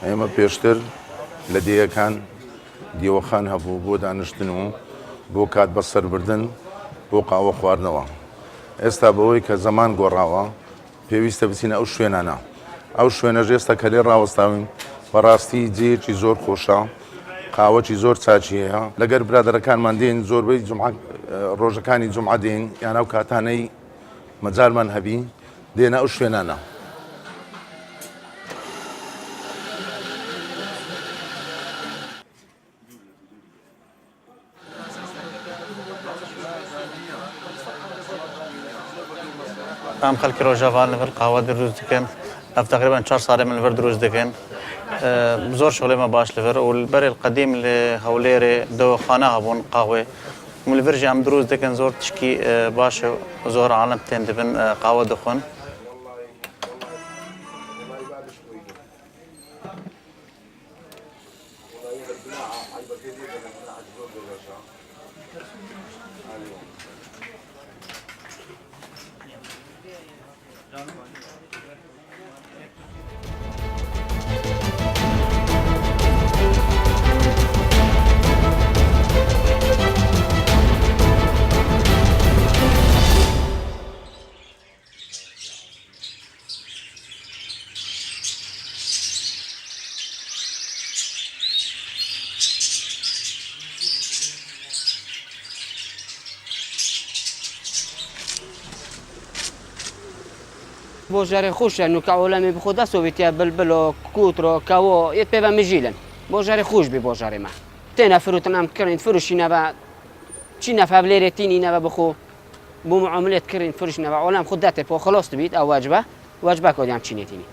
ئێمە پێشتر لە دێیەکان دیوەخان هەبوو بۆ دانیشتن و بۆ کات بەسەربردن بۆ قاوە خواردنەوە. ئێستا بەوەی کە زەمان گۆڕاوە پێویستە بچینە ئەو شوێنانە. ئەو شوێنەژ ئێستا کە لێ ڕاوەستاوین بەڕاستی جێیەکی زۆر خۆشە، قاوەکی زۆر چاچی هەیە. لەگەر برادەرەکانمان دێن زۆربەی ڕۆژەکانی جومعە دێن یان ئەو کاتانەی مەجالمان هەبی دێنە ئەو شوێنانە. ئەم خەڵکی ڕۆژاوان لەبەر قاوە دروست دەکەن. ئەف تقریبا 4 ساڵێ من لەبەر دروست دەکەن. زۆر شغلێمە باش لەبەر و لەبەر القەدیم لە هەولێرێ دەواخانە هەبوون قاوێ ملڤرژی ئەم دروست دەکەن زۆر تشکی باشە زۆر عالم تێن دەبن قاوە دەخۆن. بۆ ژارێ خۆشە نوکەوەڵەمی بخۆ دەسۆڤێتە بلبل و کووتڕۆ کەوە یەت پێ بە مژیلن بۆ ژارێ خۆش بێ بۆ ژارێمە تێنە فروتن ئەم کڕین فروشی نەبە چی نەفە بلێرێتینی نەبە بخۆ بۆ معاملێت کڕین فروش نەبە ئەوڵام خۆ دەتێ بۆ خلاص دەبیت ئەو واجبە کۆدیان چینێتینی.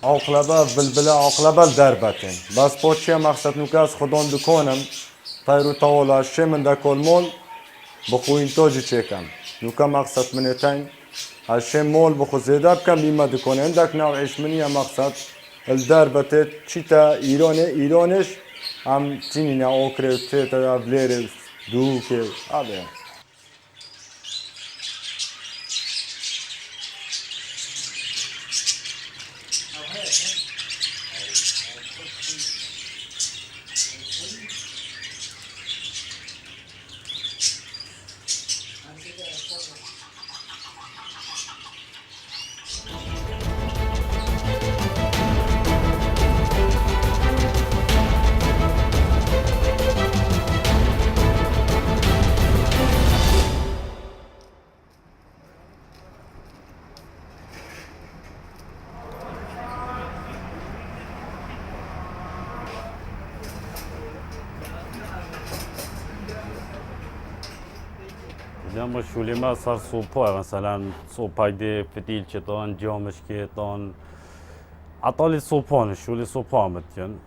عقلبه بلبله عقلبه دربتن بس پوچه مقصد نوکاس خودان دکانم تایرو تاولا شه من دکال مول بخوین تاجی چکم نوکا مقصد منتین هشه مول بخو زیده بکم بیمه دکانه اندک نوعش منی مقصد الدربته چی تا ایرانش هم چینی نه اوکره چه تا بلیر دو که آبه ما شولی ما صار صوبا مثلا صوبا دي فتيل شيطان جامش كيطان عطالي صوبان شولی صوبا متين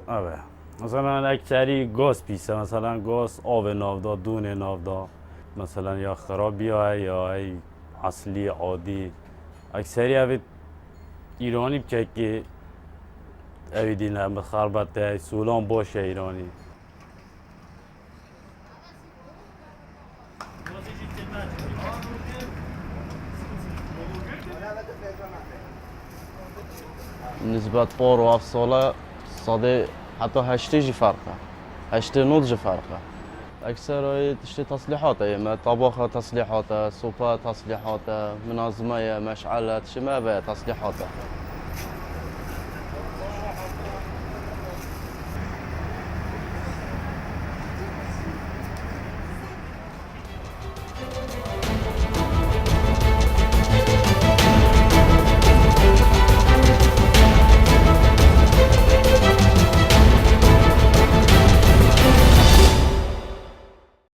آره مثلا اکثری گاز پیسه مثلا گاز آب نافدا دون نافدا مثلا یا خرابی های یا اصلی عادی اکثری اوید ایرانی بچه که اویدی نه خربته سولان باشه ایرانی نسبة طور وأفصولة صدي حتى هشتيجي فرقة هشتي نضج فرقة أكثر تشتي تصليحات ما طبخة تصليحات سوبا تصليحات منظمة مشعلة شما بها تصليحات